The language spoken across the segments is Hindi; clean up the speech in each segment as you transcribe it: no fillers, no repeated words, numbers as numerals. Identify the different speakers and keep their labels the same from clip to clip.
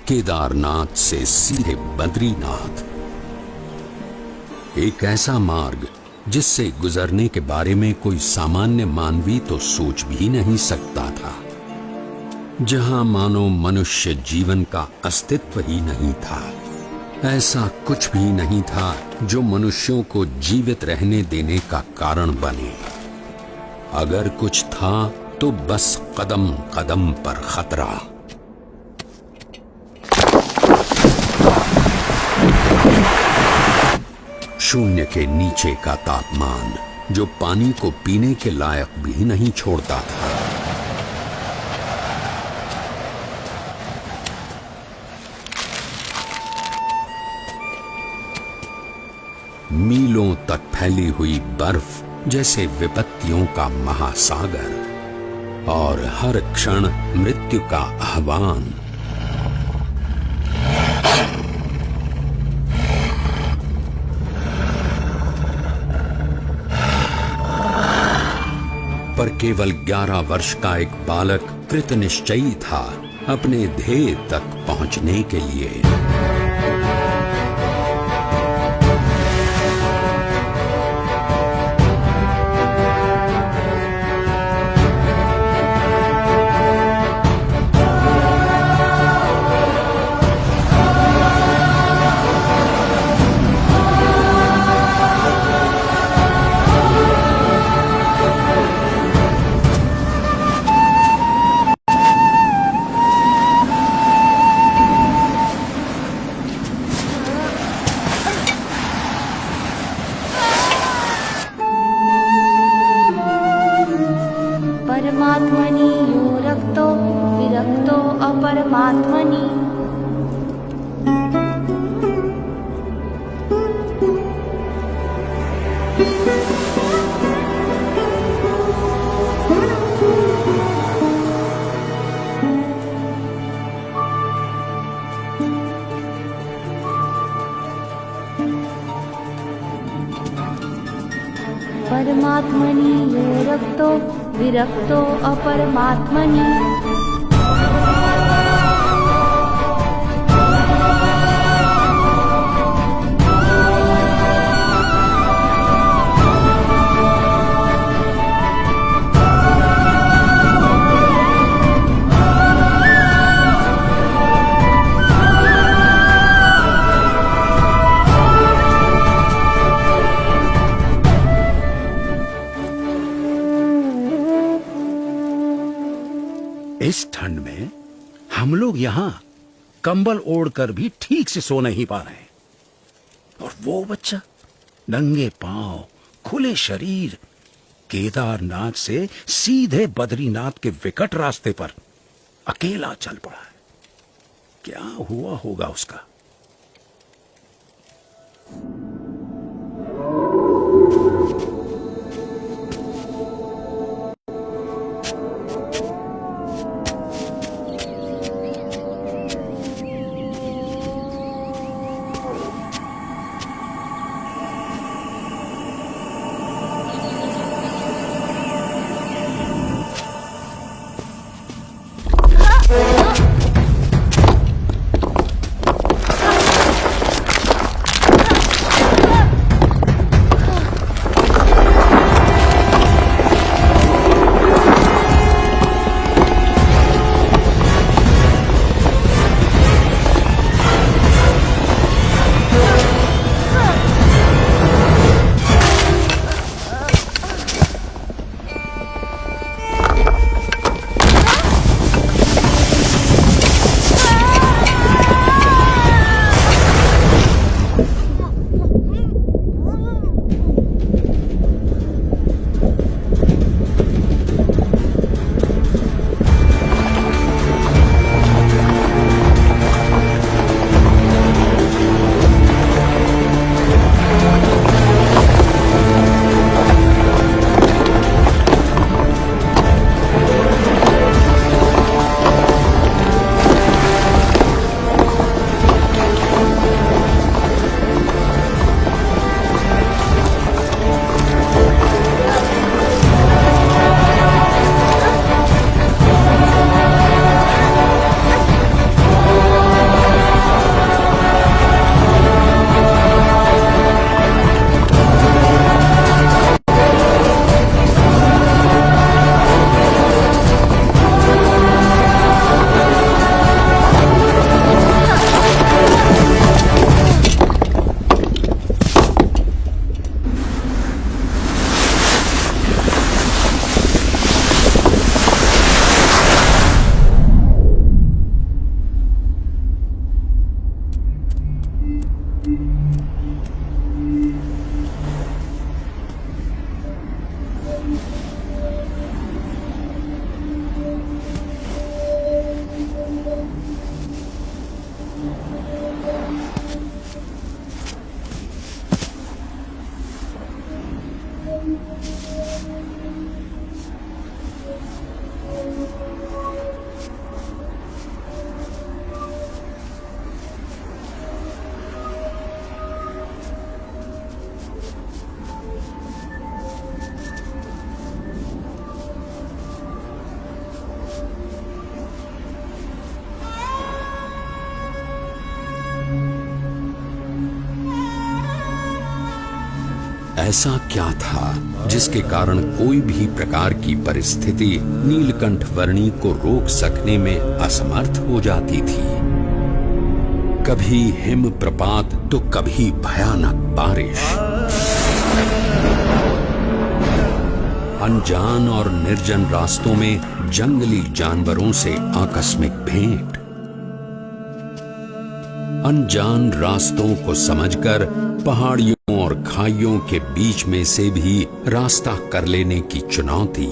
Speaker 1: केदारनाथ से सीधे बद्रीनाथ। एक ऐसा मार्ग जिससे गुजरने के बारे में कोई सामान्य मानवी तो सोच भी नहीं सकता था, जहां मानो मनुष्य जीवन का अस्तित्व ही नहीं था। ऐसा कुछ भी नहीं था जो मनुष्यों को जीवित रहने देने का कारण बने। अगर कुछ था तो बस कदम कदम पर खतरा। शून्य के नीचे का तापमान जो पानी को पीने के लायक भी नहीं छोड़ता था। मीलों तक फैली हुई बर्फ जैसे विपत्तियों का महासागर, और हर क्षण मृत्यु का आह्वान। पर केवल 11 वर्ष का एक बालक कृत निश्चयी था अपने ध्येय तक पहुंचने के लिए।
Speaker 2: परमात्मनि यो रक्तो विरक्तो अपरमात्मनि। परमात्मनि यो रक्तो विरक्तो अपरमात्मनि।
Speaker 3: इस ठंड में हम लोग यहाँ कंबल ओढ़कर भी ठीक से सो नहीं पा रहे, और वो बच्चा नंगे पांव खुले शरीर केदारनाथ से सीधे बद्रीनाथ के विकट रास्ते पर अकेला चल पड़ा है। क्या हुआ होगा उसका?
Speaker 1: ऐसा क्या था जिसके कारण कोई भी प्रकार की परिस्थिति नीलकंठ वर्णी को रोक सकने में असमर्थ हो जाती थी। कभी हिम प्रपात तो कभी भयानक बारिश, अनजान और निर्जन रास्तों में जंगली जानवरों से आकस्मिक भेंट, अनजान रास्तों को समझकर पहाड़ियों और खाइयों के बीच में से भी रास्ता कर लेने की चुनौती,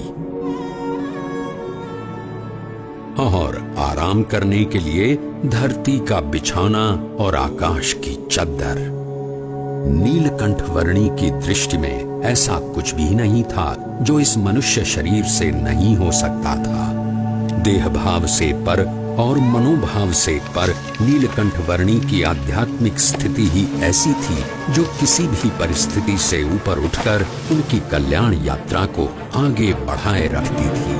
Speaker 1: और आराम करने के लिए धरती का बिछौना और आकाश की चद्दर। नीलकंठ वर्णी की दृष्टि में ऐसा कुछ भी नहीं था जो इस मनुष्य शरीर से नहीं हो सकता था। देह भाव से पर और मनोभाव से पर नीलकंठ वर्णी की आध्यात्मिक स्थिति ही ऐसी थी जो किसी भी परिस्थिति से ऊपर उठकर उनकी कल्याण यात्रा को आगे बढ़ाए रखती थी।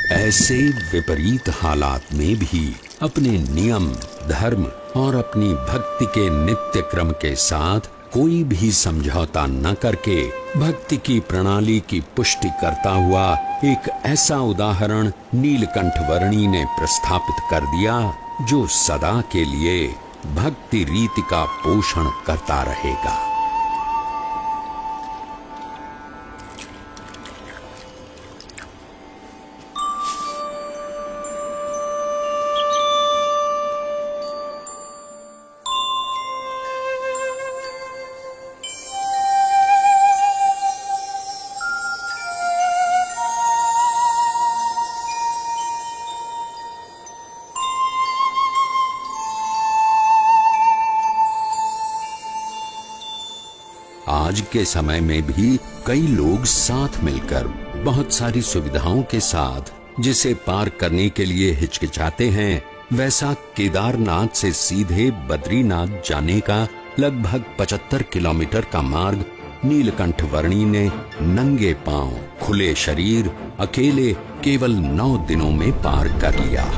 Speaker 1: ऐसे विपरीत हालात में भी अपने नियम, धर्म और अपनी भक्ति के नित्य क्रम के साथ कोई भी समझौता न करके भक्ति की प्रणाली की पुष्टि करता हुआ एक ऐसा उदाहरण नीलकंठ वर्णी ने प्रस्थापित कर दिया जो सदा के लिए भक्ति रीति का पोषण करता रहेगा। आज के समय में भी कई लोग साथ मिलकर बहुत सारी सुविधाओं के साथ जिसे पार करने के लिए हिचकिचाते हैं, वैसा केदारनाथ से सीधे बद्रीनाथ जाने का लगभग 75 किलोमीटर का मार्ग नीलकंठ वर्णी ने नंगे पांव, खुले शरीर, अकेले केवल 9 दिनों में पार कर लिया।